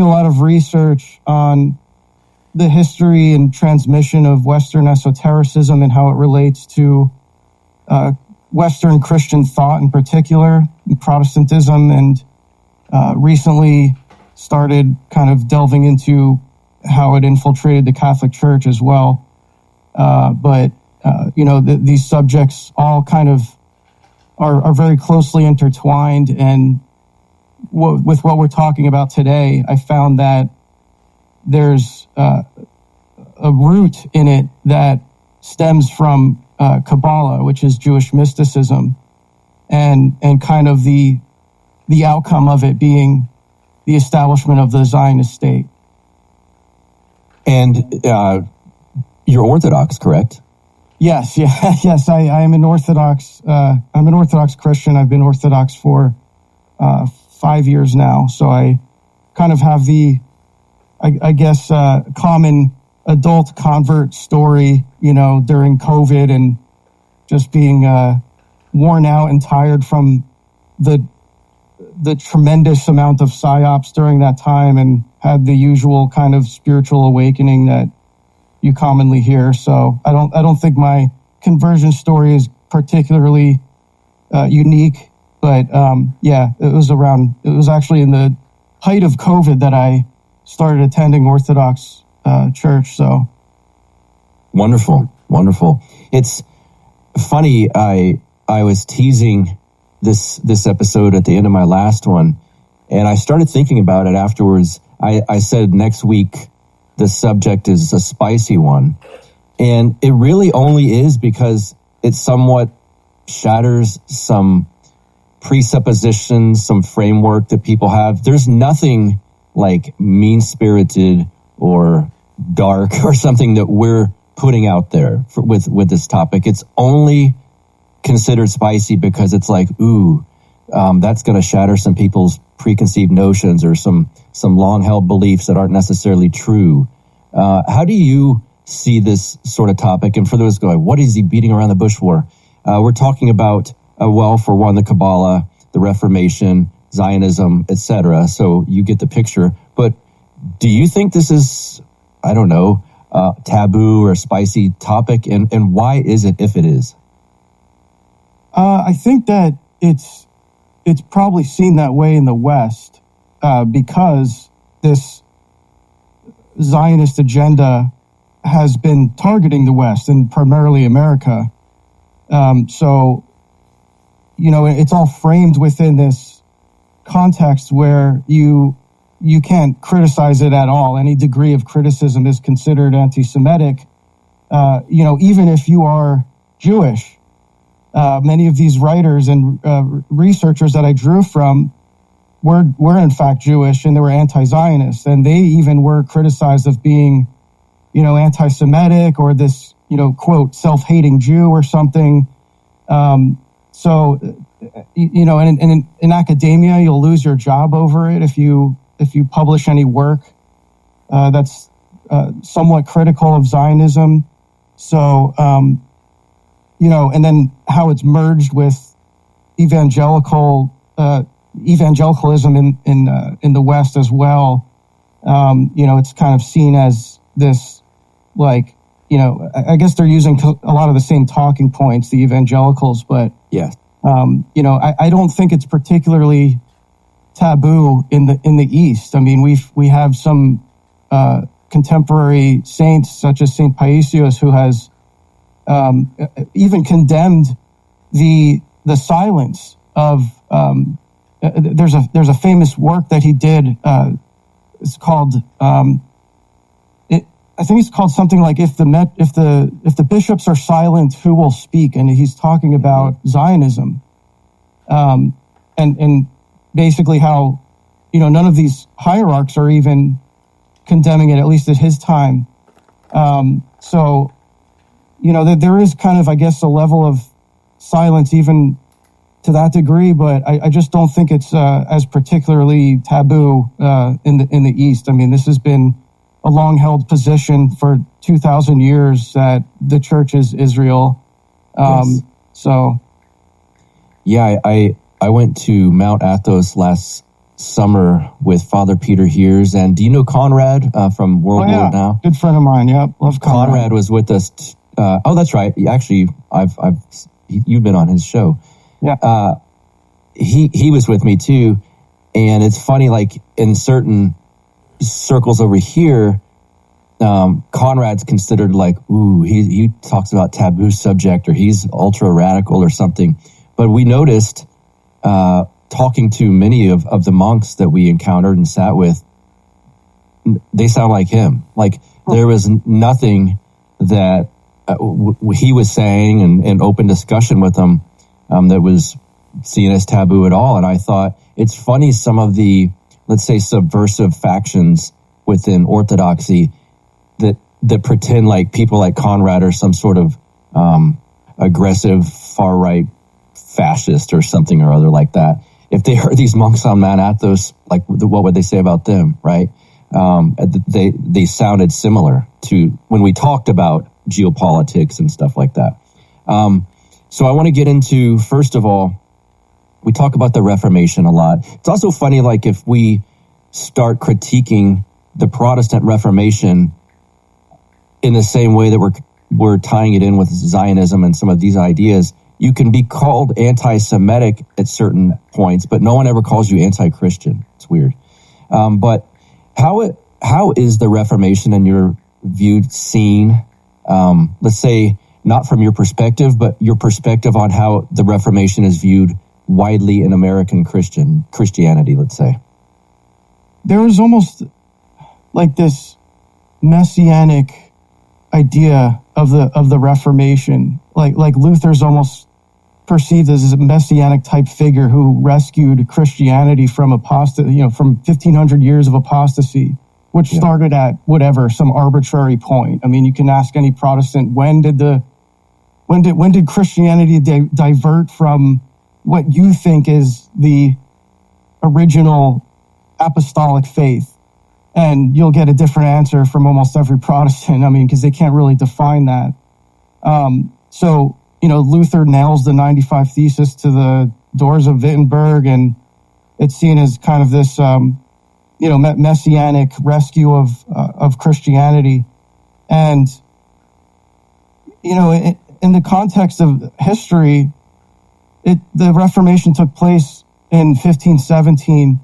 a lot of research on the history and transmission of Western esotericism and how it relates to Western Christian thought in particular, Protestantism, and recently started kind of delving into how it infiltrated the Catholic Church as well. But these subjects all kind of are very closely intertwined. And with what we're talking about today, I found that there's a root in it that stems from Kabbalah, which is Jewish mysticism, and kind of the outcome of it being the establishment of the Zionist state. And you're Orthodox, correct? Yes, yes. I am an Orthodox. I'm an Orthodox Christian. I've been Orthodox for 5 years now, so I kind of have the, I guess, common adult convert story, during COVID and just being worn out and tired from the tremendous amount of psyops during that time, and had the usual kind of spiritual awakening that you commonly hear. So I don't think my conversion story is particularly unique, but it was actually in the height of COVID that I started attending Orthodox church. So wonderful. It's funny. I was teasing this episode at the end of my last one, and I started thinking about it afterwards. I said next week the subject is a spicy one, and it really only is because it somewhat shatters some presuppositions, some framework that people have. There's nothing like mean-spirited or dark or something that we're putting out there with this topic. It's only considered spicy because it's like, that's going to shatter some people's preconceived notions or some long-held beliefs that aren't necessarily true. How do you see this sort of topic? And for those going, what is he beating around the bush for? We're talking about, for one, the Kabbalah, the Reformation, Zionism, etc. So you get the picture. But do you think this is, taboo or a spicy topic? And why is it, if it is? I think that it's probably seen that way in the West because this Zionist agenda has been targeting the West and primarily America. So, it's all framed within this context where you can't criticize it at all. Any degree of criticism is considered anti-Semitic. Even if you are Jewish, many of these writers and researchers that I drew from were in fact Jewish, and they were anti-Zionist, and they even were criticized of being, anti-Semitic or this, quote, self-hating Jew or something. In academia, you'll lose your job over it if you publish any work that's somewhat critical of Zionism. So, and then how it's merged with evangelicalism in the West as well. It's kind of seen as this, I guess they're using a lot of the same talking points, the evangelicals, but yeah. I don't think it's particularly taboo in the East. I mean, we have some contemporary saints such as Saint Paisios who has even condemned the silence of. There's a famous work that he did. It's called. I think it's called something like if the bishops are silent, who will speak? And he's talking about Zionism, and basically how none of these hierarchs are even condemning it, at least at his time. So there is kind of, I guess, a level of silence even to that degree, but I just don't think it's as particularly taboo in the East. I mean, this has been a long-held position for 2,000 years that the church is Israel. Yes. So, yeah, I went to Mount Athos last summer with Father Peter Heers. And do you know Conrad from World War Now? Good friend of mine. Yep, love Conrad. Conrad was with us. That's right. Actually, you've been on his show. Yeah. He was with me too, and it's funny. Like in certain circles over here, Conrad's considered like, ooh, he talks about taboo subject, or he's ultra radical or something. But we noticed, talking to many of the monks that we encountered and sat with, they sound like him. Like there was nothing that he was saying and open discussion with them that was seen as taboo at all. And I thought it's funny, some of the, let's say, subversive factions within Orthodoxy that pretend like people like Conrad are some sort of aggressive far-right fascist or something or other like that. If they heard these monks on Mount Athos, like what would they say about them, right? They sounded similar to when we talked about geopolitics and stuff like that. So I want to get into, first of all, we talk about the Reformation a lot. It's also funny, like if we start critiquing the Protestant Reformation in the same way that we're tying it in with Zionism and some of these ideas, you can be called anti-Semitic at certain points, but no one ever calls you anti-Christian. It's weird. But how is the Reformation, in your view, seen? Let's say not from your perspective, but your perspective on how the Reformation is viewed widely in American Christianity, let's say. There was almost like this messianic idea of the Reformation. Like Luther's almost perceived as a messianic type figure who rescued Christianity from from 1500 years of apostasy, which started at some arbitrary point. I mean, you can ask any Protestant, when did Christianity divert from what you think is the original apostolic faith? And you'll get a different answer from almost every Protestant. I mean, because they can't really define that. So, Luther nails the 95 Thesis to the doors of Wittenberg, and it's seen as kind of this, messianic rescue of Christianity. And, in the context of history, the Reformation took place in 1517,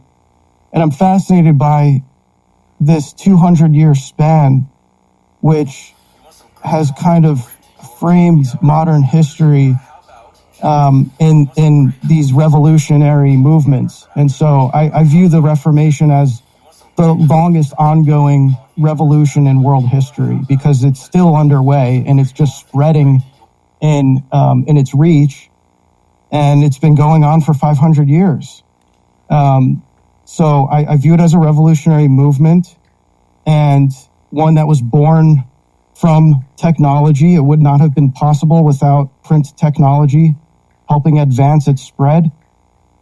and I'm fascinated by this 200-year span, which has kind of framed modern history in these revolutionary movements. And so I view the Reformation as the longest ongoing revolution in world history, because it's still underway and it's just spreading in its reach, and it's been going on for 500 years. So I view it as a revolutionary movement, and one that was born from technology. It would not have been possible without print technology helping advance its spread.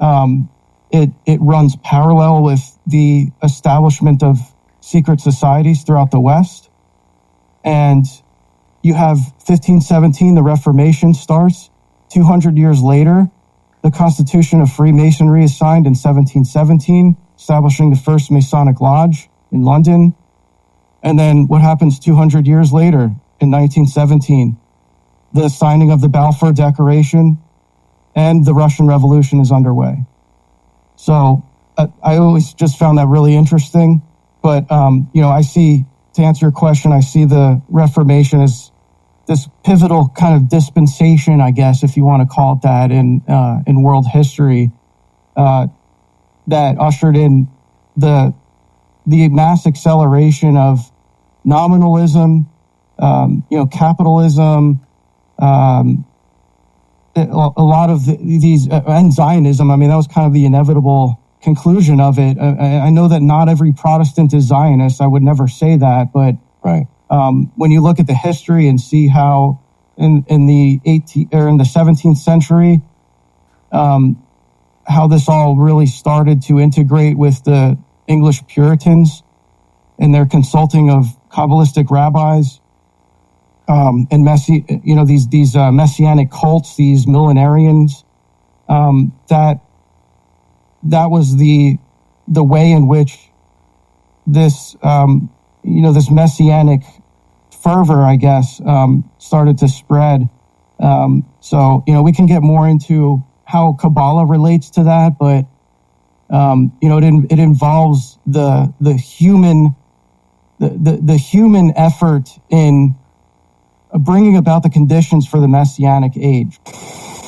It runs parallel with the establishment of secret societies throughout the West. And you have 1517, the Reformation starts. 200 years later, the Constitution of Freemasonry is signed in 1717, establishing the first Masonic Lodge in London. And then what happens 200 years later, in 1917? The signing of the Balfour Declaration, and the Russian Revolution is underway. So I always just found that really interesting. But, I see, to answer your question, I see the Reformation as this pivotal kind of dispensation, I guess, if you want to call it that, in world history, that ushered in the mass acceleration of nominalism, capitalism, a lot of these, and Zionism. I mean, that was kind of the inevitable conclusion of it. I know that not every Protestant is Zionist. I would never say that, but right. When you look at the history and see how in the 17th century, how this all really started to integrate with the English Puritans and their consulting of Kabbalistic rabbis, and these messianic cults, these millenarians, that was the the way in which this, this messianic fervor, I guess, started to spread. So we can get more into how Kabbalah relates to that, but it involves the human effort in bringing about the conditions for the messianic age.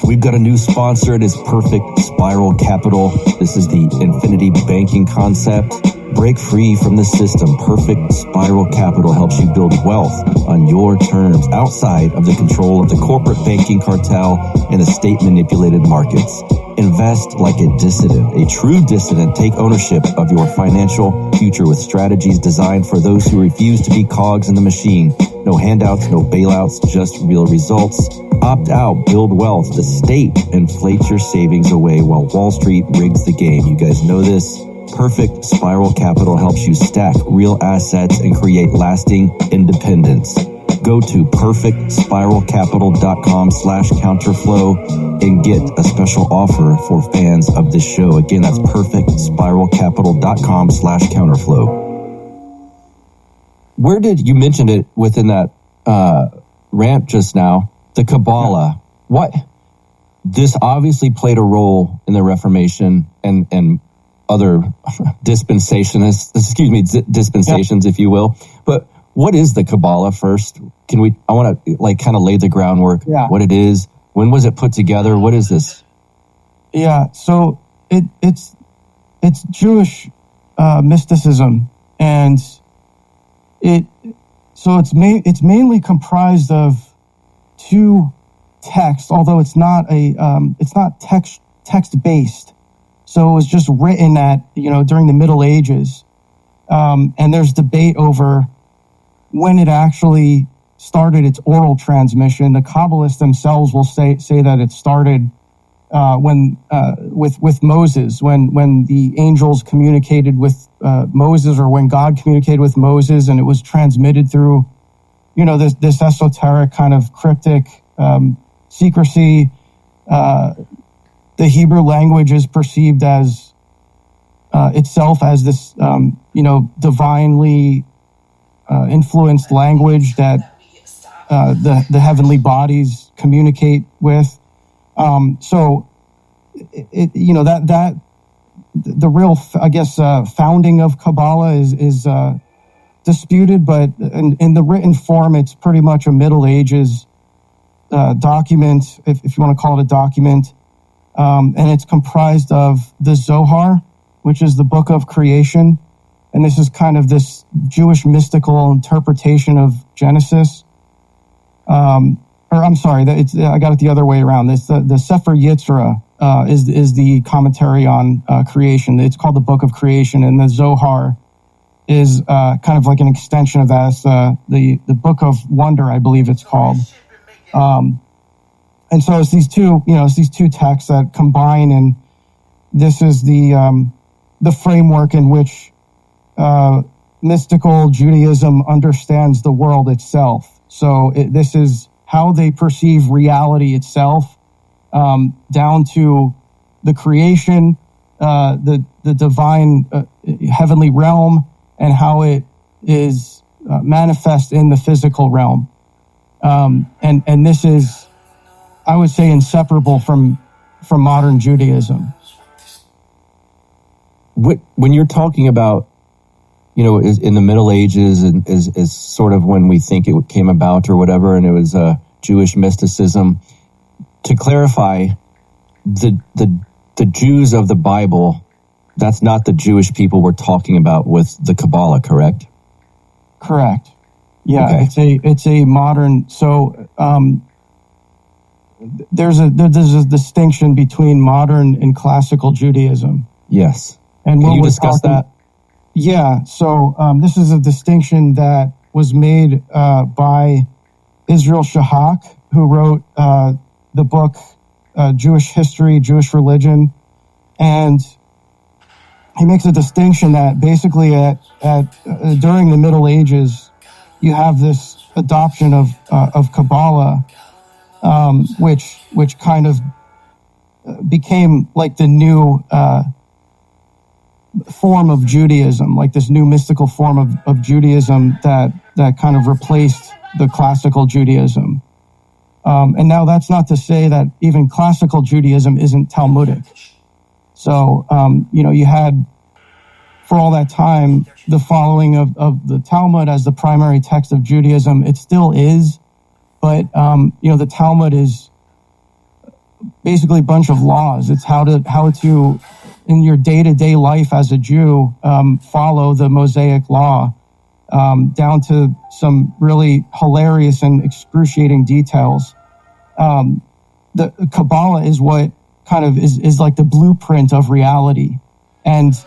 We've got a new sponsor. It is Perfect Spiral Capital. This is the infinity banking concept. Break free from the system. Perfect Spiral Capital helps you build wealth on your terms, outside of the control of the corporate banking cartel and the state-manipulated markets. Invest like a dissident, a true dissident. Take ownership of your financial future with strategies designed for those who refuse to be cogs in the machine. No handouts, no bailouts, just real results. Opt out, build wealth. The state inflates your savings away while Wall Street rigs the game. You guys know this. Perfect Spiral Capital helps you stack real assets and create lasting independence. Go to perfectspiralcapital.com/counterflow and get a special offer for fans of this show. Again, that's perfectspiralcapital.com/counterflow. Where did you mention it within that rant just now? The Kabbalah. What? This obviously played a role in the Reformation and other dispensations, if you will. But what is the Kabbalah first? I want to kind of lay the groundwork, what it is. When was it put together? What is this? Yeah, so it's Jewish mysticism, and it's mainly comprised of two texts, although it's not text based. So it was just written during the Middle Ages, and there's debate over when it actually started its oral transmission. The Kabbalists themselves will say that it started with Moses, when the angels communicated with Moses, or when God communicated with Moses, and it was transmitted through this esoteric kind of cryptic secrecy. The Hebrew language is perceived as itself as this divinely influenced language that the heavenly bodies communicate with. So the real, founding of Kabbalah is disputed, but in the written form, it's pretty much a Middle Ages document, if you want to call it a document. And it's comprised of the Zohar, which is the book of creation. And this is kind of this Jewish mystical interpretation of Genesis. I got it the other way around. The Sefer Yetzirah is the commentary on creation. It's called the Book of Creation, and the Zohar is kind of like an extension of that. It's the Book of Wonder, I believe it's called. And so it's these two texts that combine, and this is the framework in which mystical Judaism understands the world itself. So this is how they perceive reality itself, down to the creation, the divine heavenly realm, and how it is manifest in the physical realm. And this is, I would say, inseparable from modern Judaism. When you're talking about, in the Middle Ages, and is sort of when we think it came about or whatever, and it was Jewish mysticism. To clarify, the Jews of the Bible, that's not the Jewish people we're talking about with the Kabbalah, correct? Correct. Yeah, okay. It's a modern. So there's a distinction between modern and classical Judaism. Yes. And can you discuss that? Yeah. So this is a distinction that was made by Israel Shahak, who wrote the book Jewish History, Jewish Religion, and he makes a distinction that basically during the Middle Ages, you have this adoption of Kabbalah, which kind of became like the new form of Judaism, like this new mystical form of Judaism that kind of replaced the classical Judaism. And now that's not to say that even classical Judaism isn't Talmudic. So, you had, for all that time, the following of the Talmud as the primary text of Judaism. It still is, but, the Talmud is basically a bunch of laws. It's how to in your day-to-day life as a Jew, follow the Mosaic law, down to some really hilarious and excruciating details. The Kabbalah is what kind of is like the blueprint of reality. And so,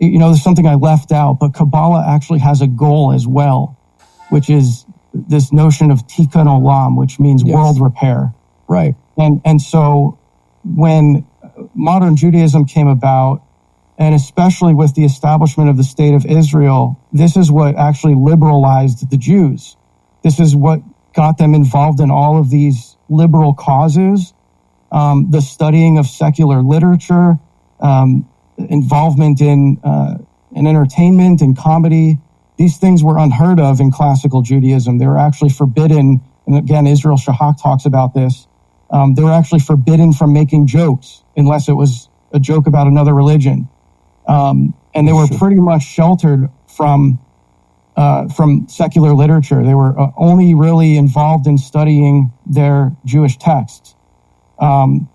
there's something I left out, but Kabbalah actually has a goal as well, which is this notion of tikkun olam, which means world repair. Right. And so when modern Judaism came about, and especially with the establishment of the state of Israel, this is what actually liberalized the Jews. This is what got them involved in all of these liberal causes, the studying of secular literature, involvement in entertainment and comedy. These things were unheard of in classical Judaism. They were actually forbidden. And again, Israel Shahak talks about this. They were actually forbidden from making jokes unless it was a joke about another religion. And they were pretty much sheltered from secular literature. They were only really involved in studying their Jewish texts. There's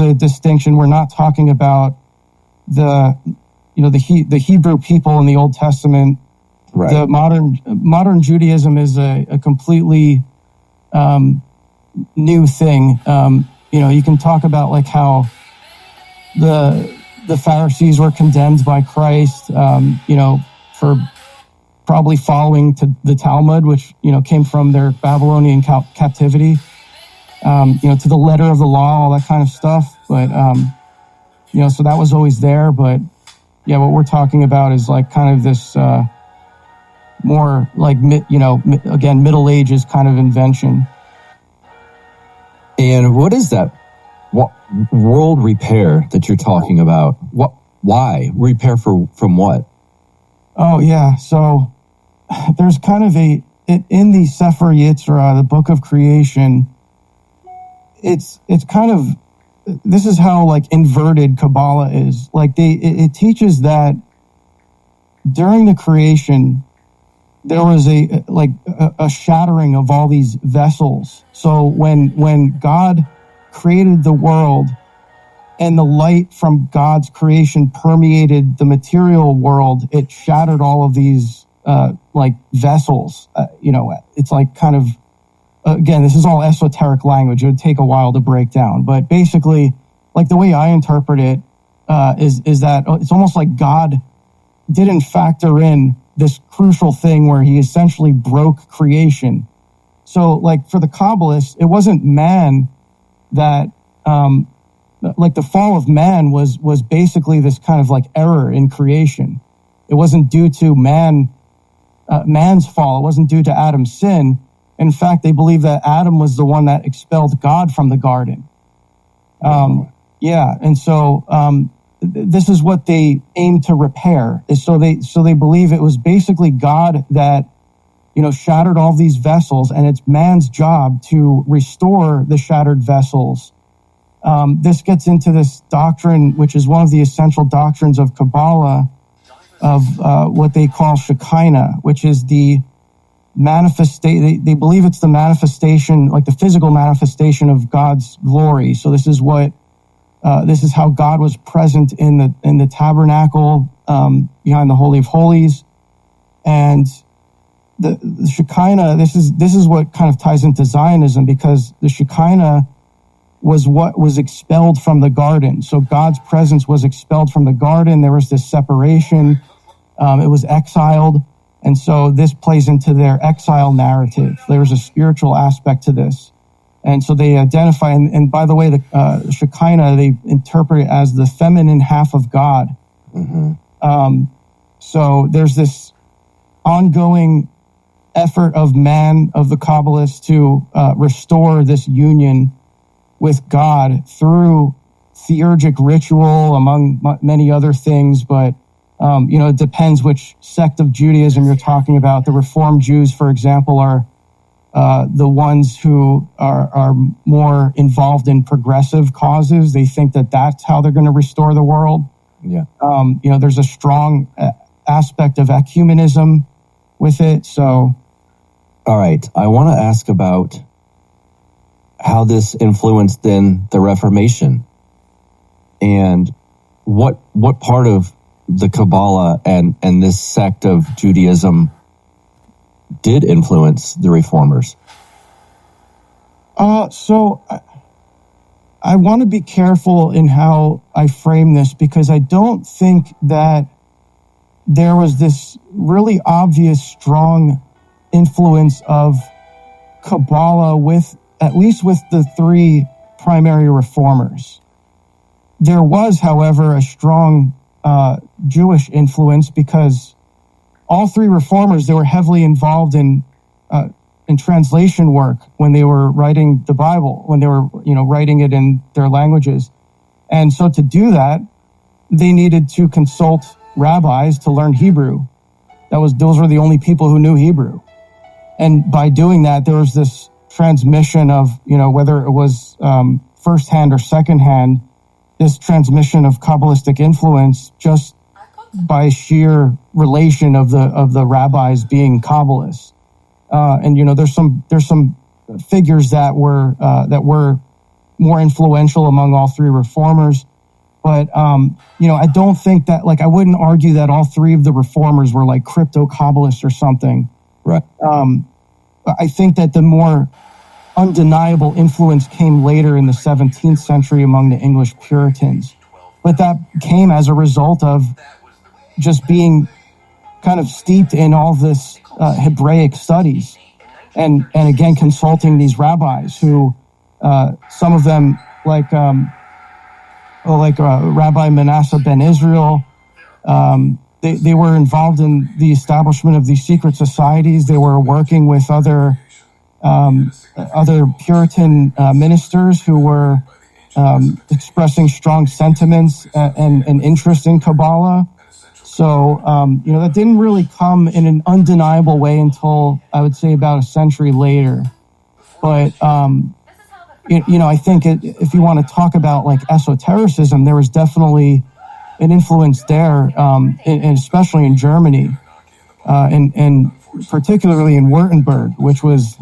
a distinction. We're not talking about the Hebrew people in the Old Testament. Right. The modern Judaism is a completely new thing. You can talk about like how the Pharisees were condemned by Christ, for probably following to the Talmud, which, came from their Babylonian captivity, to the letter of the law, all that kind of stuff. But, so that was always there. But yeah, what we're talking about is like kind of this, more like, again, Middle Ages kind of invention. And what is that? What world repair that you're talking about? Why repair from what? Oh yeah. So there's kind of in the Sefer Yetzirah, the book of creation, it's kind of, this is how like inverted Kabbalah is. Like it teaches that during the creation, there was a shattering of all these vessels. So when God created the world and the light from God's creation permeated the material world, it shattered all of these vessels. It's like kind of, again, this is all esoteric language. It would take a while to break down, but basically, like the way I interpret it is that it's almost like God didn't factor in this crucial thing where he essentially broke creation. So like for the Kabbalists, it wasn't man that, like the fall of man was basically this kind of like error in creation. It wasn't due to man's fall. It wasn't due to Adam's sin. In fact, they believe that Adam was the one that expelled God from the garden. And so this is what they aim to repair. So they believe it was basically God that, shattered all these vessels, and it's man's job to restore the shattered vessels. This gets into this doctrine, which is one of the essential doctrines of Kabbalah, of what they call Shekinah, which is the manifestation. They believe it's the manifestation, like the physical manifestation of God's glory. So this is how God was present in the tabernacle, behind the Holy of Holies. And the Shekinah, this is what kind of ties into Zionism, because the Shekinah was what was expelled from the garden. So God's presence was expelled from the garden. There was this separation. It was exiled. And so this plays into their exile narrative. There's a spiritual aspect to this. And so they identify, and by the way, the Shekinah, they interpret it as the feminine half of God. Mm-hmm. So there's this ongoing effort of the Kabbalists to restore this union with God through theurgic ritual, among many other things. But, it depends which sect of Judaism you're talking about. The Reform Jews, for example, are the ones who are more involved in progressive causes. They think that that's how they're going to restore the world. Yeah. There's a strong aspect of ecumenism with it. So, all right, I want to ask about how this influenced then the Reformation, and what part of the Kabbalah and this sect of Judaism did influence the reformers. So I want to be careful in how I frame this, because I don't think that there was this really obvious, strong influence of Kabbalah at least with the three primary reformers. There was, however, a strong Jewish influence, because all three reformers, they were heavily involved in translation work when they were writing the Bible, when they were, writing it in their languages. And so to do that, they needed to consult rabbis to learn Hebrew. Those were the only people who knew Hebrew. And by doing that, there was this transmission of, whether it was firsthand or secondhand, this transmission of Kabbalistic influence just by sheer relation of the rabbis being Kabbalists. And there's some figures that were more influential among all three reformers. But I don't think that, I wouldn't argue that all three of the reformers were like crypto Kabbalists or something. Right. I think that the more undeniable influence came later in the 17th century among the English Puritans. But that came as a result of just being kind of steeped in all this Hebraic studies, and again consulting these rabbis who, some of them like Rabbi Manasseh ben Israel, they were involved in the establishment of these secret societies. They were working with other Puritan ministers who were expressing strong sentiments and interest in Kabbalah. So, that didn't really come in an undeniable way until, I would say, about a century later. But, I think if you want to talk about esotericism, there was definitely an influence there, and especially in Germany, and particularly in Württemberg, which was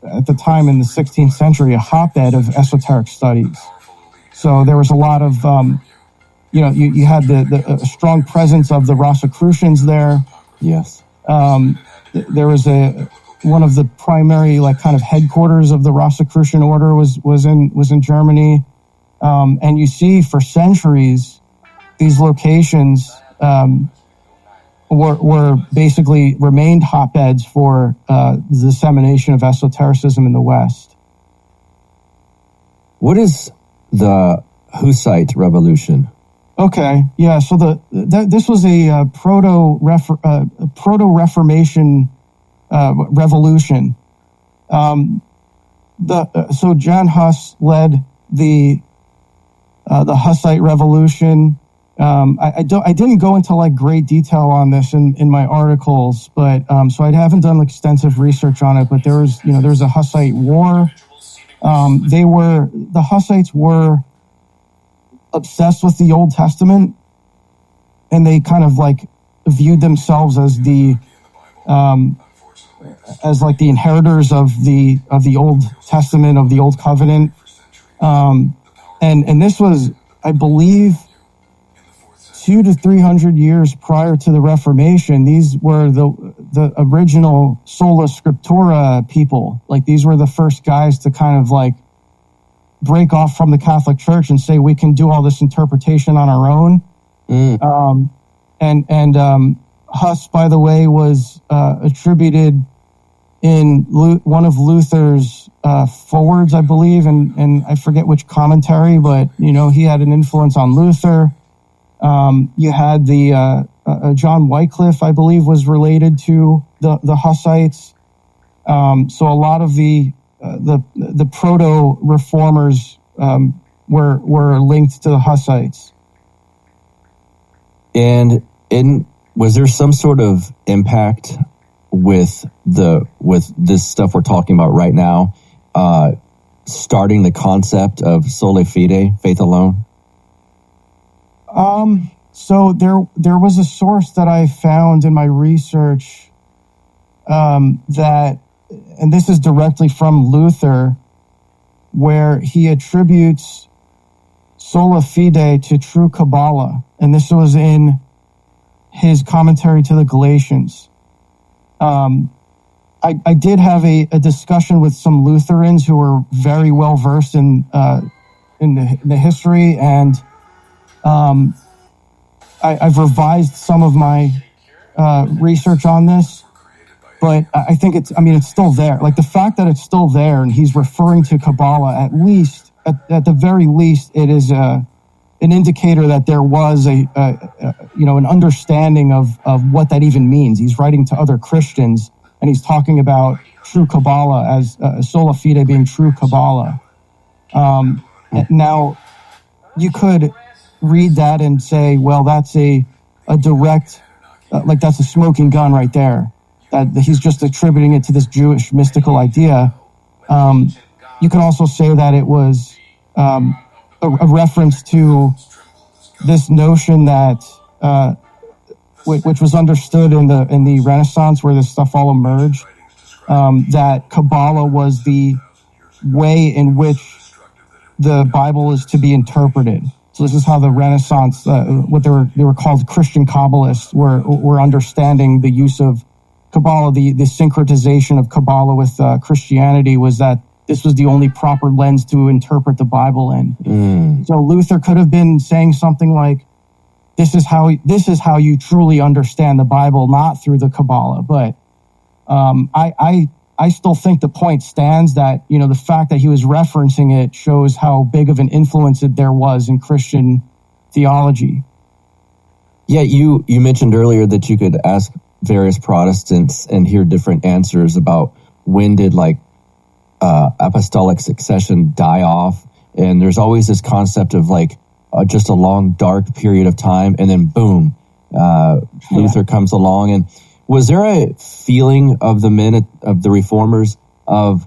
at the time in the 16th century, a hotbed of esoteric studies. So there was a lot of, you had the strong presence of the Rosicrucians there. Yes. There was one of the primary kind of headquarters of the Rosicrucian order was in Germany. And you see for centuries, these locations were basically remained hotbeds for the dissemination of esotericism in the West. What is the Hussite Revolution? Okay, yeah. So this was a proto-Reformation revolution. So John Huss led the Hussite Revolution. I didn't go into great detail on this in my articles, but so I haven't done extensive research on it. But there was a Hussite war. The Hussites were obsessed with the Old Testament, and they kind of viewed themselves as the inheritors of the Old Testament, of the Old Covenant. And this was, I believe, 200 to 300 years prior to the Reformation. These were the original sola scriptura people. These were the first guys to kind of break off from the Catholic Church and say we can do all this interpretation on our own. And Huss, by the way, was attributed in one of Luther's forwards, I believe, and I forget which commentary, but he had an influence on Luther. You had the John Wycliffe, I believe, was related to the Hussites. So a lot of the proto reformers were linked to the Hussites. And was there some sort of impact with this stuff we're talking about right now, starting the concept of sola fide, faith alone? So there was a source that I found in my research that, and this is directly from Luther, where he attributes sola fide to true Kabbalah, and this was in his commentary to the Galatians. I did have a discussion with some Lutherans who were very well versed in the history, and I've revised some of my research on this, but I think it's still there. Like, the fact that it's still there and he's referring to Kabbalah, at the very least, it is an indicator that there was an understanding of what that even means. He's writing to other Christians, and he's talking about true Kabbalah as sola fide being true Kabbalah. Now, you could read that and say, well, that's a direct, that's a smoking gun right there, that he's just attributing it to this Jewish mystical idea. You can also say that it was a reference to this notion that which was understood in the Renaissance, where this stuff all emerged, that Kabbalah was the way in which the Bible is to be interpreted. So this is how the Renaissance, what they were called Christian Kabbalists, were understanding the use of Kabbalah. The syncretization of Kabbalah with Christianity was that this was the only proper lens to interpret the Bible in. So Luther could have been saying something like, "This is how you truly understand the Bible, not through the Kabbalah." But I still think the point stands that, the fact that he was referencing it shows how big of an influence there was in Christian theology. Yeah, you mentioned earlier that you could ask various Protestants and hear different answers about when did apostolic succession die off. And there's always this concept of just a long, dark period of time, and then boom, Luther comes along. And was there a feeling of the men of the Reformers of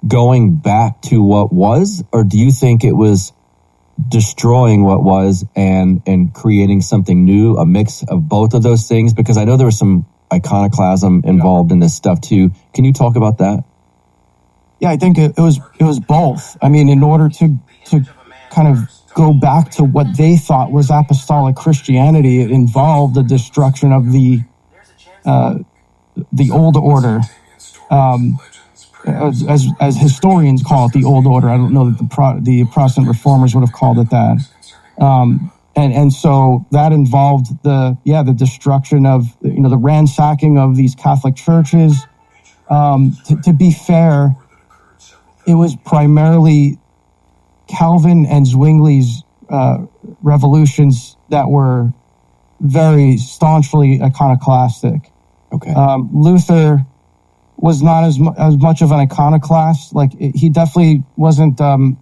going back to what was, or do you think it was destroying what was and creating something new, a mix of both of those things? Because I know there was some iconoclasm involved in this stuff too. Can you talk about that? Yeah, I think it was both. I mean, in order to kind of go back to what they thought was apostolic Christianity, it involved the destruction of the old order, as historians call it, the old order. I don't know that the Protestant Reformers would have called it that. And so that involved the destruction of, the ransacking of these Catholic churches. To be fair, it was primarily Calvin and Zwingli's revolutions that were very staunchly iconoclastic. Okay. Luther was not as much of an iconoclast. He definitely wasn't a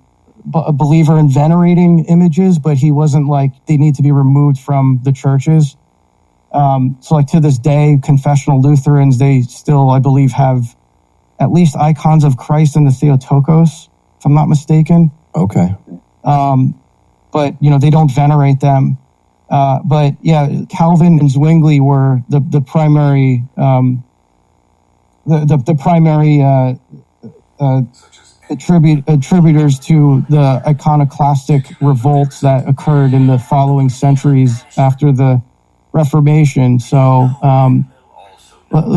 believer in venerating images, but he wasn't they need to be removed from the churches. So to this day, confessional Lutherans, they still, I believe, have at least icons of Christ in the Theotokos, if I'm not mistaken. Okay. But they don't venerate them. But yeah, Calvin and Zwingli were the primary attributors to the iconoclastic revolts that occurred in the following centuries after the Reformation. So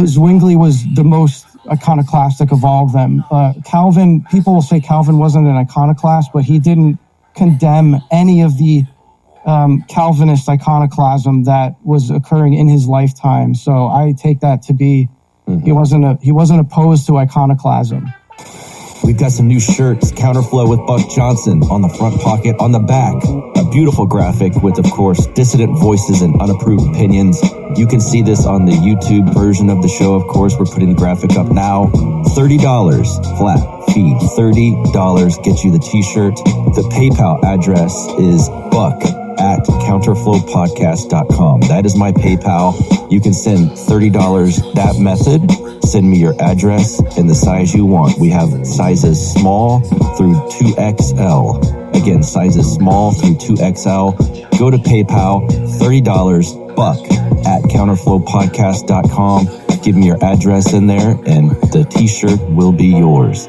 Zwingli was the most iconoclastic of all of them. Calvin, people will say Calvin wasn't an iconoclast, but he didn't condemn any of the Calvinist iconoclasm that was occurring in his lifetime. So I take that to be he wasn't opposed to iconoclasm. We've got some new shirts, Counterflow with Buck Johnson on the front pocket, on the back, a beautiful graphic with, of course, dissident voices and unapproved opinions. You can see this on the YouTube version of the show, of course. We're putting the graphic up now. $30 flat fee. $30 gets you the t-shirt. The PayPal address is buck@counterflowpodcast.com. That is my PayPal. You can send $30 that method. Send me your address and the size you want. We have sizes small through 2XL. Again, sizes small through 2XL. Go to PayPal, $30, buck@counterflowpodcast.com. Give me your address in there and the t-shirt will be yours.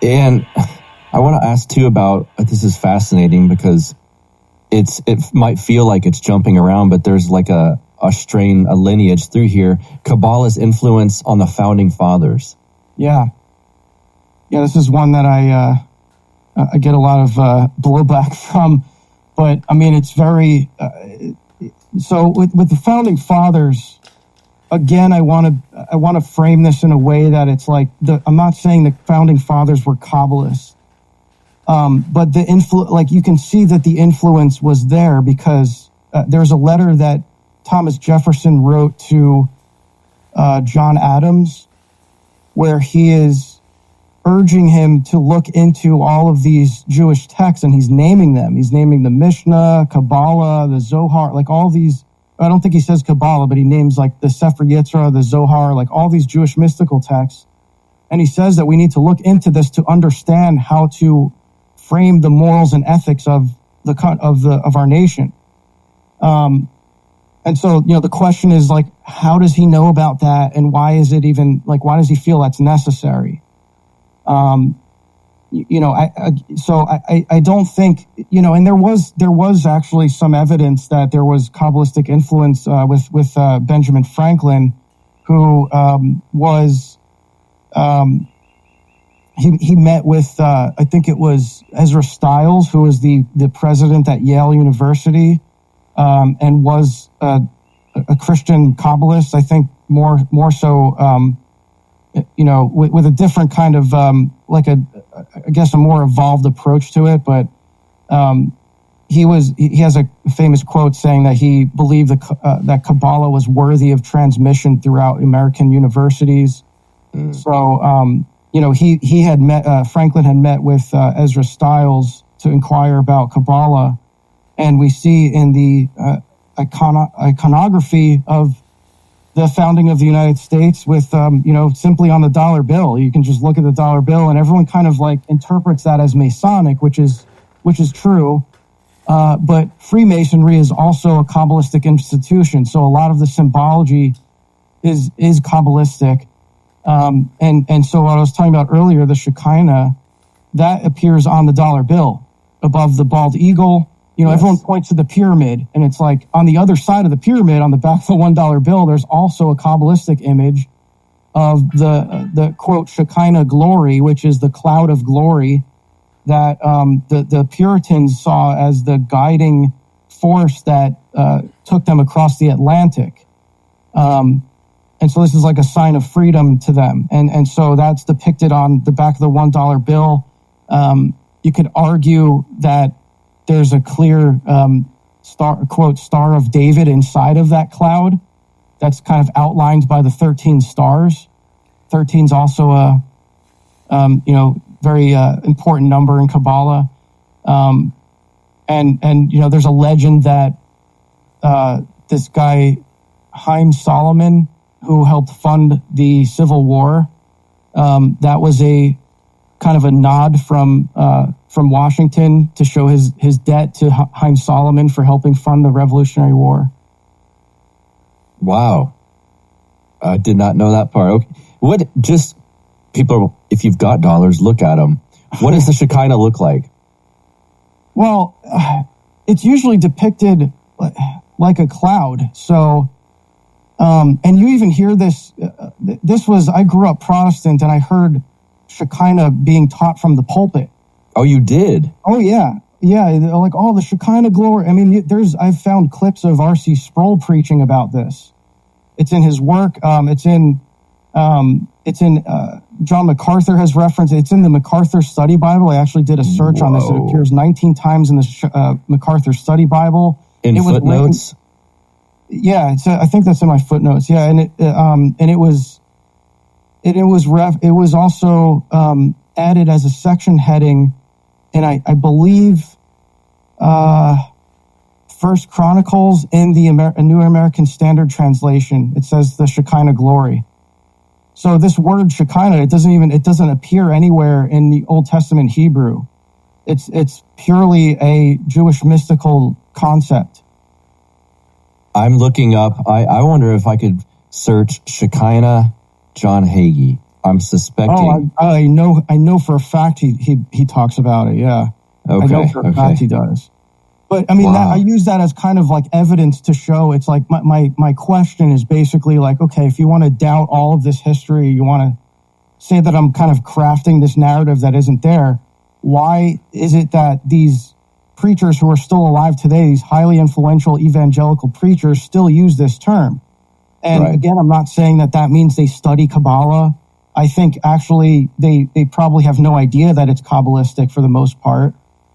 And I want to ask too about, this is fascinating because it might feel like it's jumping around, but there's like a lineage through here. Kabbalah's influence on the founding fathers. Yeah, this is one that I get a lot of blowback from, but I mean, it's very, so with the founding fathers, again, I want to frame this in a way that it's like, I'm not saying the founding fathers were Kabbalists, but the like you can see that the influence was there because there's a letter that Thomas Jefferson wrote to John Adams, where he is urging him to look into all of these Jewish texts, and he's naming them. He's naming the Mishnah, Kabbalah, the Zohar, like all these. I don't think he says Kabbalah, but he names like the Sefer Yetzirah, the Zohar, like all these Jewish mystical texts. And he says that we need to look into this to understand how to frame the morals and ethics of our nation. And so, the question is like, how does he know about that? And why is it even like, why does he feel that's necessary? I don't think, and there was actually some evidence that there was Kabbalistic influence, with Benjamin Franklin, who, he met with, I think it was Ezra Stiles, who was the president at Yale University, and was a Christian Kabbalist, I think more so, with a different kind of, I guess a more evolved approach to it. But he has a famous quote saying that he believed that Kabbalah was worthy of transmission throughout American universities. So, he had met, Franklin had met with Ezra Stiles to inquire about Kabbalah. And we see in the iconography of the founding of the United States with, simply on the dollar bill. You can just look at the dollar bill and everyone kind of like interprets that as Masonic, which is true. But Freemasonry is also a Kabbalistic institution. So a lot of the symbology is Kabbalistic. And so what I was talking about earlier, the Shekinah, that appears on the dollar bill above the bald eagle. Yes. Everyone points to the pyramid, and it's like on the other side of the pyramid, on the back of the $1 bill, there's also a Kabbalistic image of the quote Shekinah glory, which is the cloud of glory that the Puritans saw as the guiding force that took them across the Atlantic. And so this is like a sign of freedom to them. And so that's depicted on the back of the $1 bill. You could argue that there's a clear Star of David inside of that cloud that's kind of outlined by the 13 stars. 13 is also a very important number in Kabbalah. And there's a legend that this guy, Haim Solomon, who helped fund the Civil War, that was a kind of a nod from Washington to show his debt to Haim Solomon for helping fund the Revolutionary War. Wow. I did not know that part. Okay. People, if you've got dollars, look at them. What does the Shekinah look like? Well, it's usually depicted like a cloud. So, and you even hear this, I grew up Protestant and I heard Shekinah being taught from the pulpit. Oh, you did? Oh, yeah. Yeah. Like, the Shekinah glory. I mean, I've found clips of R.C. Sproul preaching about this. It's in his work. It's in John MacArthur has referenced. It's in the MacArthur Study Bible. I actually did a search on this. It appears 19 times in the MacArthur Study Bible. In footnotes? I think that's in my footnotes. Yeah. And it was it was also added as a section heading, and I believe First Chronicles in the New American Standard Translation. It says the Shekinah glory. So this word Shekinah, it doesn't appear anywhere in the Old Testament Hebrew. It's purely a Jewish mystical concept. I'm looking up. I wonder if I could search Shekinah John Hagee. I'm suspecting. Oh, I know for a fact he talks about it. Yeah. Okay. I know for a fact he does. But I mean, I use that as kind of like evidence to show. It's like my question is basically like, okay, if you want to doubt all of this history, you want to say that I'm kind of crafting this narrative that isn't there. Why is it that these preachers who are still alive today, these highly influential evangelical preachers, still use this term? And again, I'm not saying that means they study Kabbalah. I think actually they probably have no idea that it's Kabbalistic for the most part.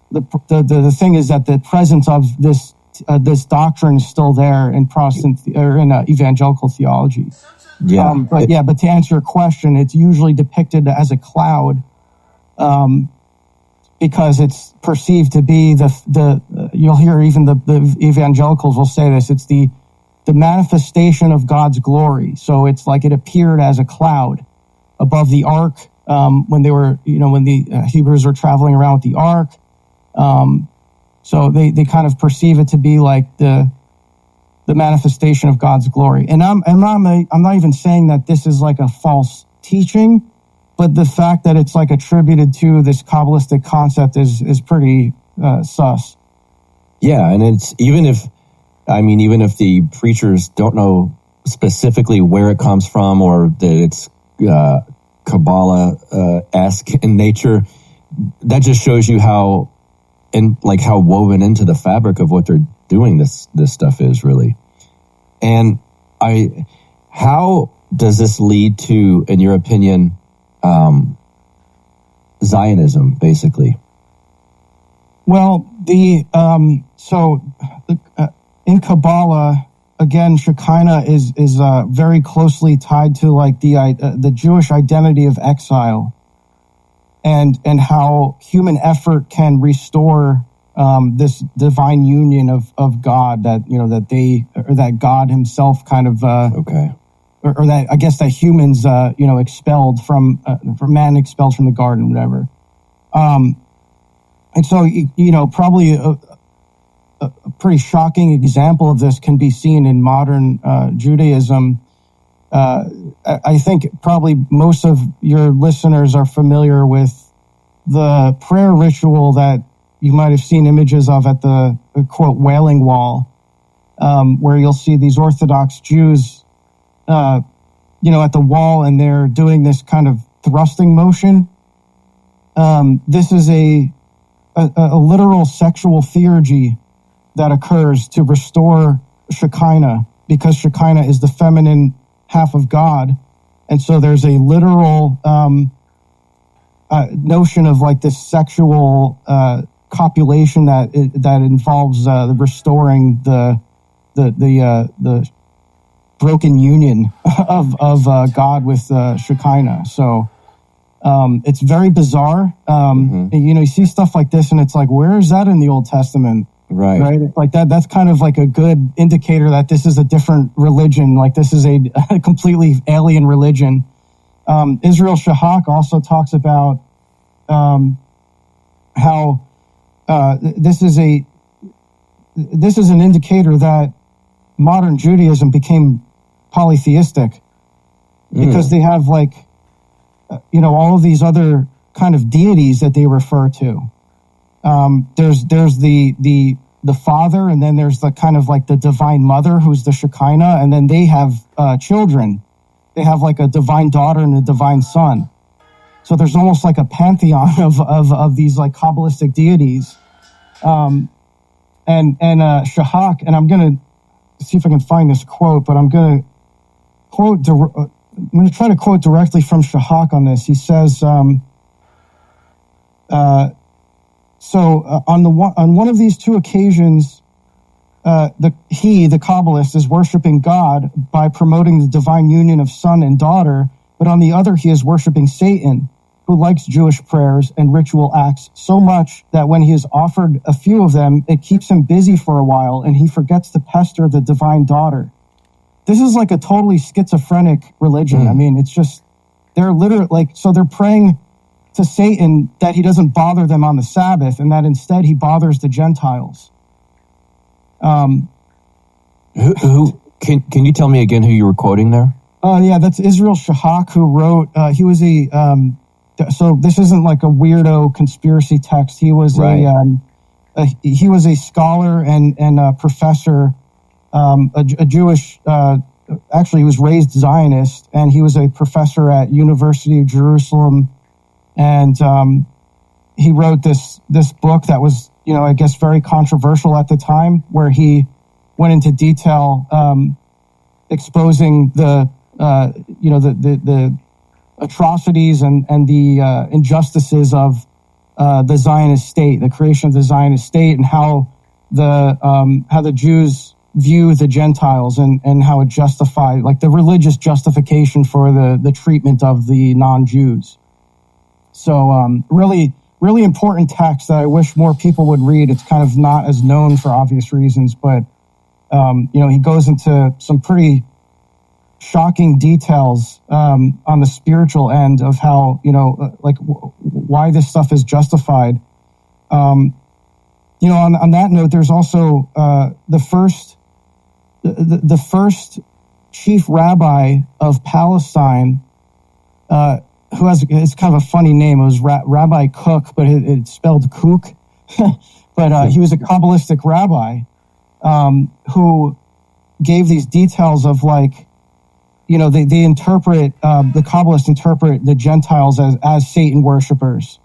The thing is that the presence of this doctrine is still there in Protestant or in evangelical theology. Yeah, but to answer your question, it's usually depicted as a cloud, because it's perceived to be you'll hear even the evangelicals will say this. It's the manifestation of God's glory. So it's like it appeared as a cloud above the ark when the Hebrews were traveling around with the ark. So they kind of perceive it to be like the manifestation of God's glory. And I'm not even saying that this is like a false teaching, but the fact that it's like attributed to this Kabbalistic concept is pretty sus. Yeah, and it's even if the preachers don't know specifically where it comes from or that it's Kabbalah-esque in nature, that just shows you how woven into the fabric of what they're doing this stuff is really. And how does this lead to, in your opinion, Zionism, basically? Well, in Kabbalah, again, Shekinah is very closely tied to like the Jewish identity of exile, and how human effort can restore this divine union of God that God Himself kind of or that I guess that humans expelled from man expelled from the garden, whatever. And so probably a pretty shocking example of this can be seen in modern Judaism. I think probably most of your listeners are familiar with the prayer ritual that you might have seen images of at the quote Wailing Wall, where you'll see these Orthodox Jews, at the wall, and they're doing this kind of thrusting motion. This is a literal sexual theurgy that occurs to restore Shekinah, because Shekinah is the feminine half of God. And so there's a literal notion of like this sexual copulation that involves restoring the broken union of God with Shekinah. So it's very bizarre. You see stuff like this, and it's like, where is that in the Old Testament? Right. It's like that. That's kind of like a good indicator that this is a different religion. Like this is a completely alien religion. Israel Shahak also talks about how this is an indicator that modern Judaism became polytheistic, because they have like all of these other kind of deities that they refer to. There's the Father, and then there's the kind of like the Divine Mother, who's the Shekinah, and then they have children. They have like a divine daughter and a divine son. So there's almost like a pantheon of these like Kabbalistic deities. And Shahak, and I'm going to see if I can find this quote, but I'm going to try to quote directly from Shahak on this. He says, on one of these two occasions, the Kabbalist is worshiping God by promoting the divine union of son and daughter, but on the other, he is worshiping Satan, who likes Jewish prayers and ritual acts so much that when he is offered a few of them, it keeps him busy for a while and he forgets to pester the divine daughter. This is like a totally schizophrenic religion. I mean, it's just, they're literally like, so they're praying to Satan that he doesn't bother them on the Sabbath and that instead he bothers the Gentiles. Can you tell me again who you were quoting there? Yeah, that's Israel Shahak, who wrote, he was so this isn't like a weirdo conspiracy text. He was he was a scholar and a professor, a Jewish, actually he was raised Zionist, and he was a professor at University of Jerusalem. And he wrote this book that was, I guess very controversial at the time, where he went into detail exposing the atrocities and the injustices of the Zionist state, the creation of the Zionist state, and how the Jews view the Gentiles and how it justified, like the religious justification for the treatment of the non-Jews. So really, really important text that I wish more people would read. It's kind of not as known for obvious reasons, but he goes into some pretty shocking details on the spiritual end of how, why this stuff is justified. On that note, there's also the first chief rabbi of Palestine, who it's kind of a funny name. It was Rabbi Cook, but it's spelled Kook. But he was a Kabbalistic rabbi who gave these details of they interpret, the Kabbalists interpret the Gentiles as Satan worshipers,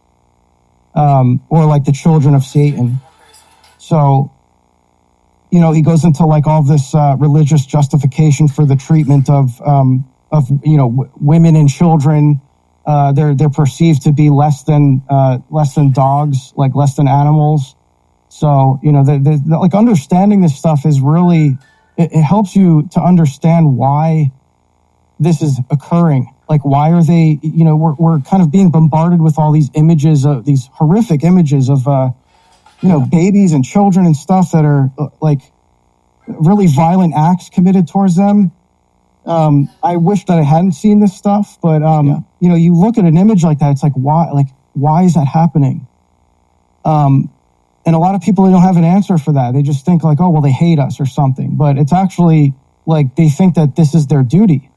or like the children of Satan. So, he goes into all this religious justification for the treatment of women and children. They're perceived to be less than dogs, like less than animals. So, understanding this stuff is really, it helps you to understand why this is occurring. Like, why are they, we're kind of being bombarded with all these images of these horrific images of, babies and children and stuff that are really violent acts committed towards them. I wish that I hadn't seen this stuff, but, you look at an image like that, it's why is that happening? And a lot of people, they don't have an answer for that. They just think they hate us or something, but it's actually they think that this is their duty.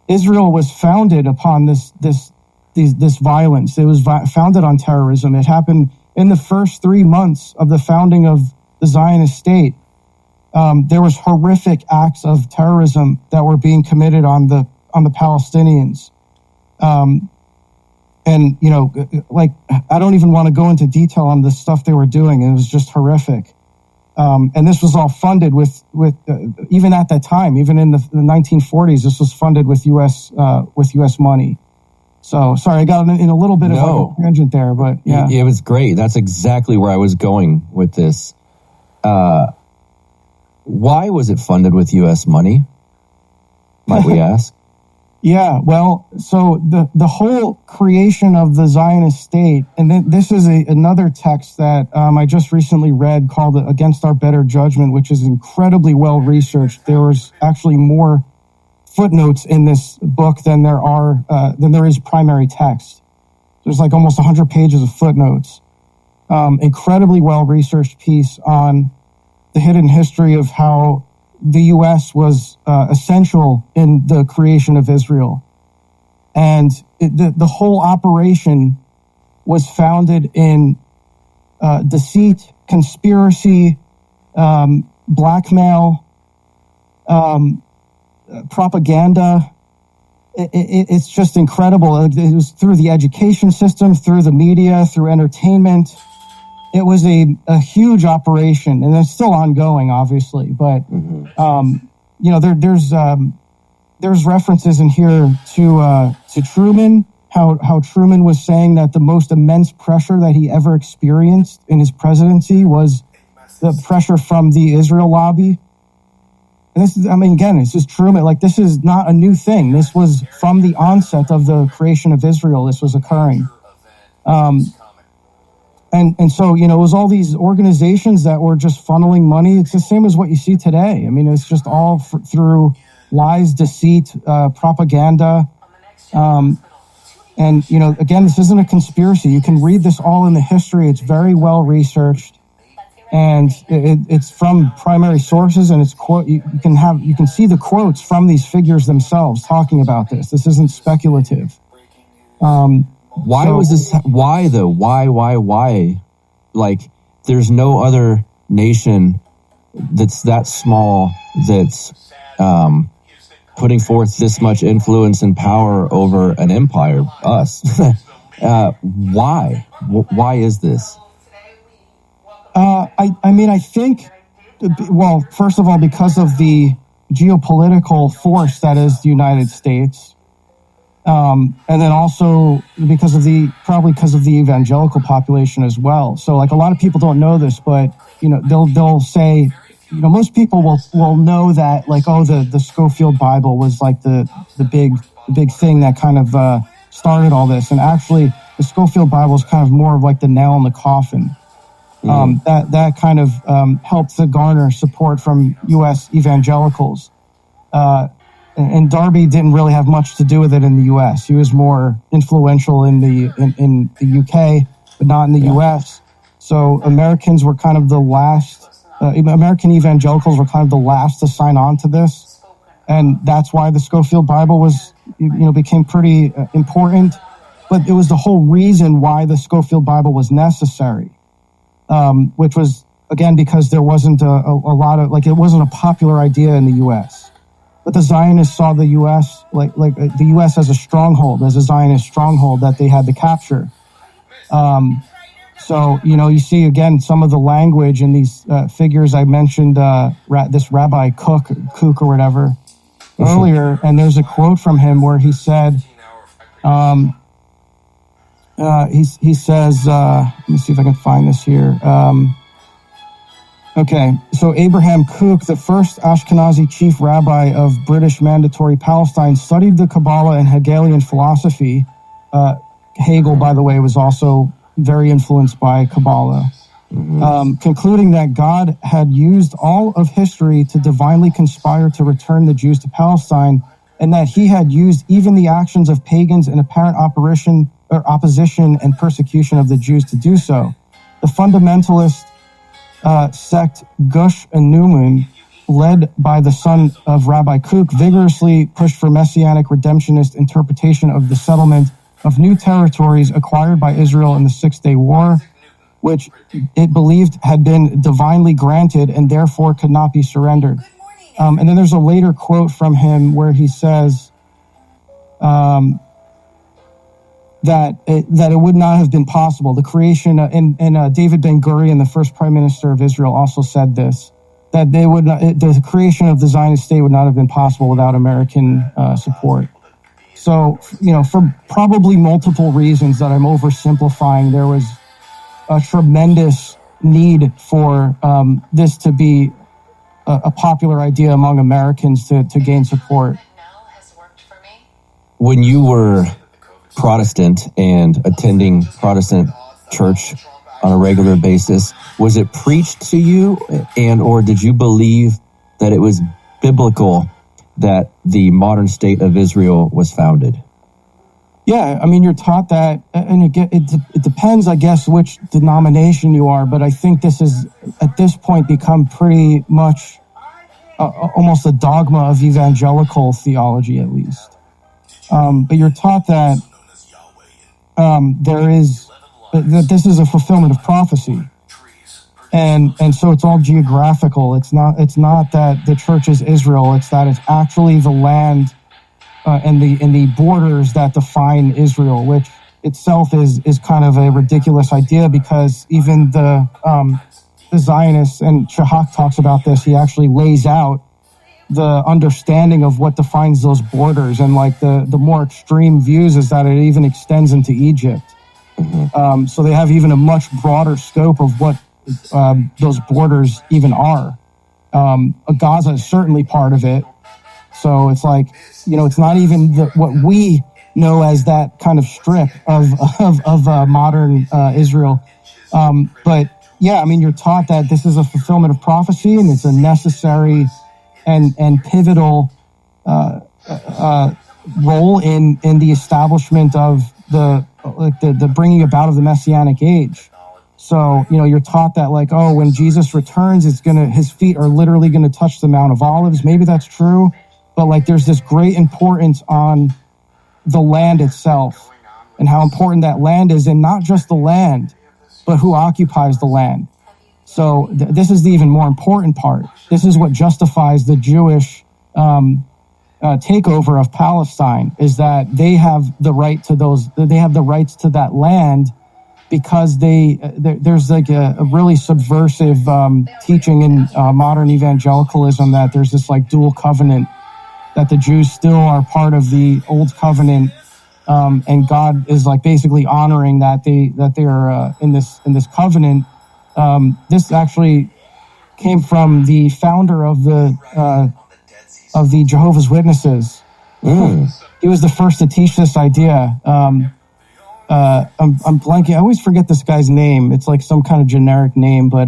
Israel was founded upon this violence. It was founded on terrorism. It happened in the first 3 months of the founding of the Zionist state. There was horrific acts of terrorism that were being committed on the Palestinians. I don't even want to go into detail on the stuff they were doing. It was just horrific. And this was all funded with even at that time, even in the 1940s, this was funded with U.S. money. So sorry, I got in a little bit of a tangent there, but yeah, it was great. That's exactly where I was going with this. Why was it funded with U.S. money? Might we ask? Yeah, well, so the whole creation of the Zionist state, and then this is another text that I just recently read called Against Our Better Judgment, which is incredibly well researched. There was actually more footnotes in this book than there is primary text. There's almost 100 pages of footnotes. Incredibly well researched piece on the hidden history of how the U.S. was essential in the creation of Israel. And the whole operation was founded in deceit, conspiracy, blackmail, propaganda. It's just incredible. It was through the education system, through the media, through entertainment. It was a huge operation, and it's still ongoing, obviously. But there's references in here to Truman, how Truman was saying that the most immense pressure that he ever experienced in his presidency was the pressure from the Israel lobby. And this is, I mean, again, this is Truman. Like, this is not a new thing. This was from the onset of the creation of Israel. This was occurring. And so, it was all these organizations that were just funneling money. It's the same as what you see today. I mean, it's just all through lies, deceit, propaganda. And, again, this isn't a conspiracy. You can read this all in the history. It's very well researched. And it's from primary sources, and it's quote. You can see the quotes from these figures themselves talking about this. This isn't speculative. Why was this? Why though? Why? Like, there's no other nation that's that small that's putting forth this much influence and power over an empire. Us. Why? Why is this? I think, well, first of all, because of the geopolitical force that is the United States, and then also because of the evangelical population as well. So, like, a lot of people don't know this, but they'll say, most people will know that, like, oh, the Scofield Bible was like the big thing that kind of started all this, and actually the Scofield Bible is kind of more of like the nail in the coffin. That kind of helped to garner support from U.S. evangelicals. And Darby didn't really have much to do with it in the U.S. He was more influential in the U.K., but not in the U.S. So Americans were kind of the last. American evangelicals were kind of the last to sign on to this, and that's why the Scofield Bible was, became pretty important. But it was the whole reason why the Scofield Bible was necessary. Which was, again, because there wasn't a lot of, like, it wasn't a popular idea in the U.S. But the Zionists saw the U.S. like the U.S. as a stronghold, as a Zionist stronghold that they had to capture. So, you see, again, some of the language in these figures. I mentioned this Rabbi Kook or whatever earlier, and there's a quote from him where he said, he says, let me see if I can find this here. Okay, so Abraham Kook, the first Ashkenazi chief rabbi of British Mandatory Palestine, studied the Kabbalah and Hegelian philosophy. Hegel, by the way, was also very influenced by Kabbalah, concluding that God had used all of history to divinely conspire to return the Jews to Palestine, and that he had used even the actions of pagans in apparent opposition and persecution of the Jews to do so. The fundamentalist sect Gush and Newman, led by the son of Rabbi Kook, vigorously pushed for messianic redemptionist interpretation of the settlement of new territories acquired by Israel in the Six-Day War, which it believed had been divinely granted and therefore could not be surrendered. And then there's a later quote from him where he says, that it would not have been possible. The creation, and David Ben-Gurion, the first prime minister of Israel, also said this, that the creation of the Zionist state would not have been possible without American support. So, for probably multiple reasons that I'm oversimplifying, there was a tremendous need for this to be a popular idea among Americans to gain support. When you were Protestant and attending Protestant church on a regular basis, was it preached to you, or did you believe that it was biblical that the modern state of Israel was founded? Yeah, I mean, you're taught that, and it depends, I guess, which denomination you are, but I think this is, at this point, become pretty much almost a dogma of evangelical theology, at least. But you're taught that that this is a fulfillment of prophecy, and so it's all geographical. It's not that the church is Israel. It's that it's actually the land and the borders that define Israel, which itself is kind of a ridiculous idea, because even the Zionists, and Shahak talks about this. He actually lays out the understanding of what defines those borders, and like the more extreme views is that it even extends into Egypt. So they have even a much broader scope of what those borders even are. Gaza is certainly part of it. So it's like, it's not even what we know as that kind of strip of modern Israel. But yeah, I mean, you're taught that this is a fulfillment of prophecy, and it's a necessary and pivotal role in the establishment of the bringing about of the Messianic age. So, you're taught that like, oh, when Jesus returns, his feet are literally going to touch the Mount of Olives. Maybe that's true, but like there's this great importance on the land itself and how important that land is, and not just the land, but who occupies the land. So this is the even more important part. This is what justifies the Jewish takeover of Palestine, is that they have the right to they have the rights to that land, because there's like a really subversive teaching in modern evangelicalism that there's this like dual covenant, that the Jews still are part of the old covenant, and God is like basically honoring that they are in this covenant. This actually came from the founder of the Jehovah's Witnesses. He was the first to teach this idea. I'm blanking. I always forget this guy's name. It's like some kind of generic name, but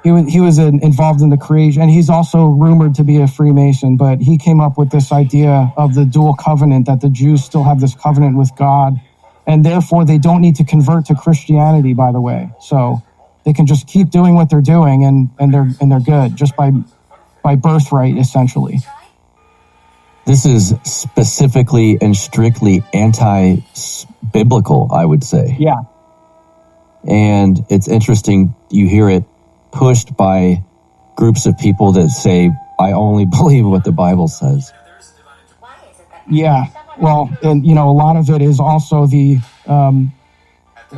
he was involved in the creation, and he's also rumored to be a Freemason. But he came up with this idea of the dual covenant, that the Jews still have this covenant with God, and therefore they don't need to convert to Christianity. By the way, so they can just keep doing what they're doing, and they're good just by birthright, essentially. This is specifically and strictly anti-biblical, I would say. Yeah. And it's interesting, you hear it pushed by groups of people that say, I only believe what the Bible says. Yeah. Well, and, a lot of it is also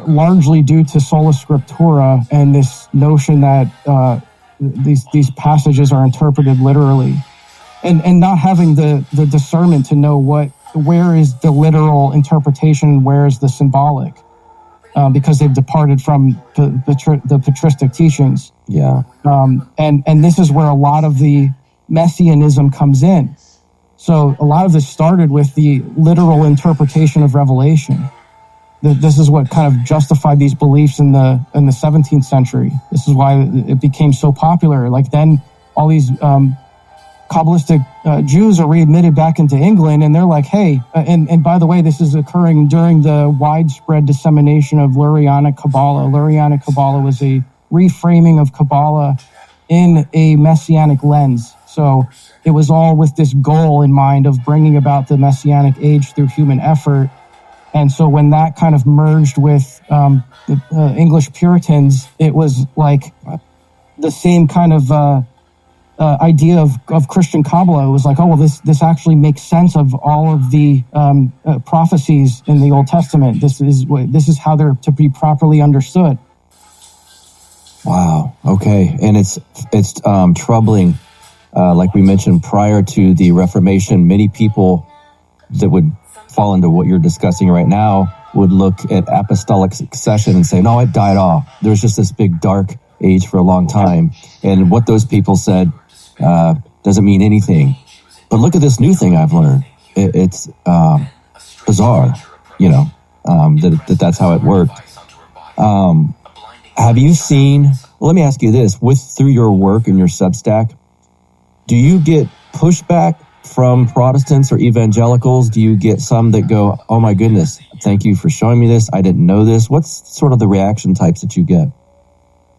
largely due to sola scriptura and this notion that these passages are interpreted literally. And not having the discernment to know where is the literal interpretation, where is the symbolic, because they've departed from the patristic teachings. Yeah. And this is where a lot of the messianism comes in. So a lot of this started with the literal interpretation of Revelation. This is what kind of justified these beliefs in the 17th century. This is why it became so popular. Like then all these Kabbalistic Jews are readmitted back into England, and they're like, hey, and by the way, this is occurring during the widespread dissemination of Lurianic Kabbalah. Lurianic Kabbalah was a reframing of Kabbalah in a messianic lens. So it was all with this goal in mind of bringing about the messianic age through human effort. And so when that kind of merged with the English Puritans, it was like the same kind of idea of Christian Kabbalah. It was like, oh, well, this actually makes sense of all of the prophecies in the Old Testament. This is how they're to be properly understood. Wow. Okay. And it's troubling. Like we mentioned prior to the Reformation, many people that would fall into what you're discussing right now would look at apostolic succession and say, no, it died off. There's just this big dark age for a long time. And what those people said doesn't mean anything. But look at this new thing I've learned. It's bizarre, that's how it worked. Have you seen, let me ask you this, through your work and your Substack, do you get pushback from Protestants or evangelicals? Do you get some that go, oh my goodness, thank you for showing me this, I didn't know this? What's sort of the reaction types that you get?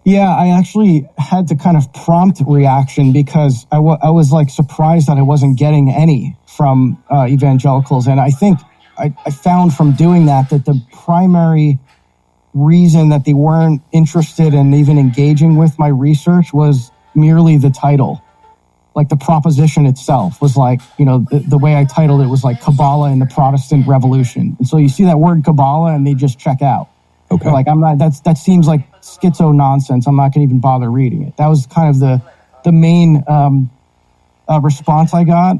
Yeah, I actually had to kind of prompt reaction because I was like surprised that I wasn't getting any from evangelicals. And I think I found from doing that the primary reason that they weren't interested in even engaging with my research was merely the title. Like the proposition itself was like, the way I titled it was like Kabbalah and the Protestant Revolution. And so you see that word Kabbalah and they just check out. Okay. They're like, that seems like schizo nonsense. I'm not going to even bother reading it. That was kind of the main response I got.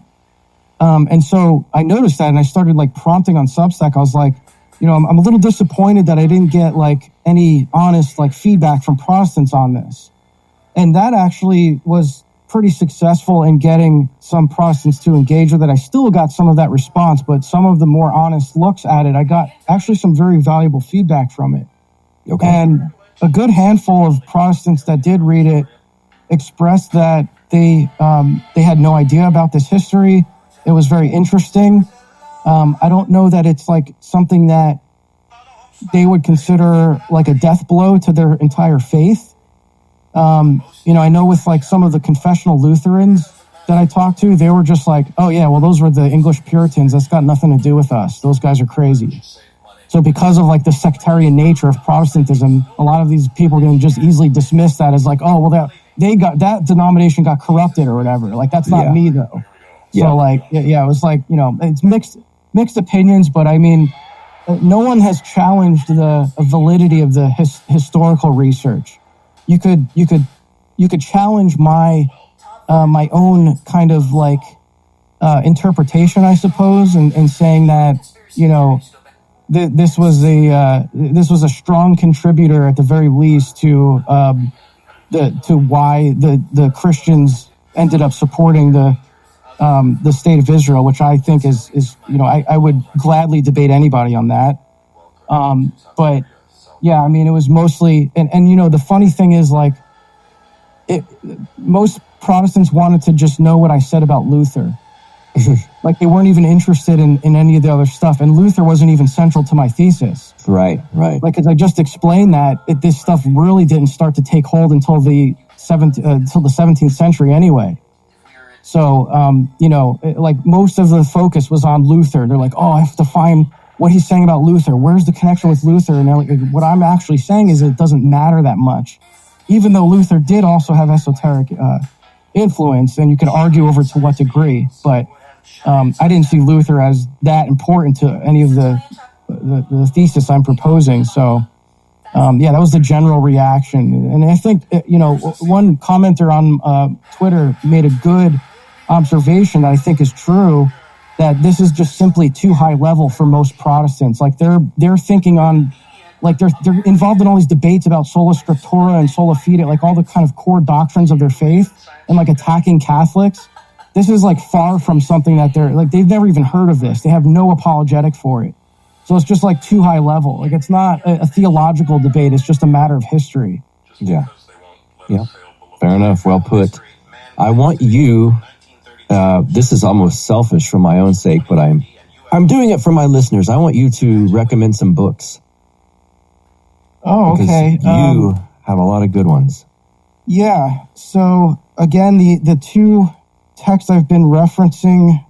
And so I noticed that and I started like prompting on Substack. I was like, I'm a little disappointed that I didn't get like any honest like feedback from Protestants on this. And that actually was pretty successful in getting some Protestants to engage with it. I still got some of that response, but some of the more honest looks at it, I got actually some very valuable feedback from it. Okay. And a good handful of Protestants that did read it expressed that they had no idea about this history. It was very interesting. I don't know that it's like something that they would consider like a death blow to their entire faith. I know with like some of the confessional Lutherans that I talked to, they were just like, oh yeah, well, those were the English Puritans. That's got nothing to do with us. Those guys are crazy. So because of like the sectarian nature of Protestantism, a lot of these people can just easily dismiss that as like, oh, well, that denomination got corrupted or whatever. Like, that's not me though. Yeah. So like, it was like, it's mixed opinions, but I mean, no one has challenged the validity of the historical research. You could challenge my own kind of like interpretation, I suppose, and saying that this was a strong contributor at the very least to why the Christians ended up supporting the state of Israel, which I think is I would gladly debate anybody on that. But yeah, I mean, it was mostly, and the funny thing is like, most Protestants wanted to just know what I said about Luther. Like they weren't even interested in any of the other stuff. And Luther wasn't even central to my thesis. Right. Like, as I just explained that this stuff really didn't start to take hold until the 17th century anyway. So, like most of the focus was on Luther. They're like, oh, I have to find what he's saying about Luther. Where's the connection with Luther? And like, what I'm actually saying is it doesn't matter that much, even though Luther did also have esoteric influence, and you could argue over to what degree. But I didn't see Luther as that important to any of the thesis I'm proposing. So, that was the general reaction. And I think, one commenter on Twitter made a good observation that I think is true, that this is just simply too high level for most Protestants. Like they're thinking on, like they're involved in all these debates about sola scriptura and sola fide, like all the kind of core doctrines of their faith, and like attacking Catholics. This is like far from something that they've never even heard of this. They have no apologetic for it. So it's just like too high level. Like it's not a theological debate. It's just a matter of history. Yeah. Fair enough. Well put. I want you, this is almost selfish for my own sake, but I'm doing it for my listeners. I want you to recommend some books. Oh, okay. Because you have a lot of good ones. Yeah. So again, the two texts I've been referencing,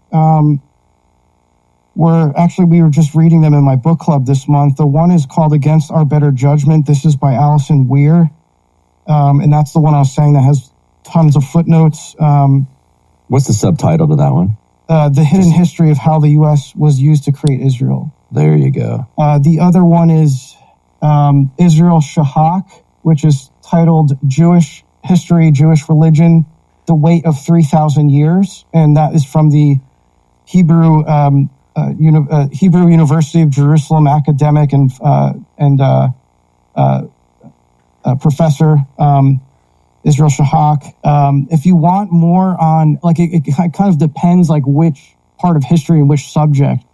we were just reading them in my book club this month. The one is called Against Our Better Judgment. This is by Alison Weir. And that's the one I was saying that has tons of footnotes. What's the subtitle to that one? The Hidden History of How the U.S. was Used to Create Israel. There you go. The other one is Israel Shahak, which is titled Jewish History, Jewish Religion, The Weight of 3,000 Years. And that is from the Hebrew University of Jerusalem academic and professor, Israel Shahak. If you want more on, like, it kind of depends, like, which part of history and which subject.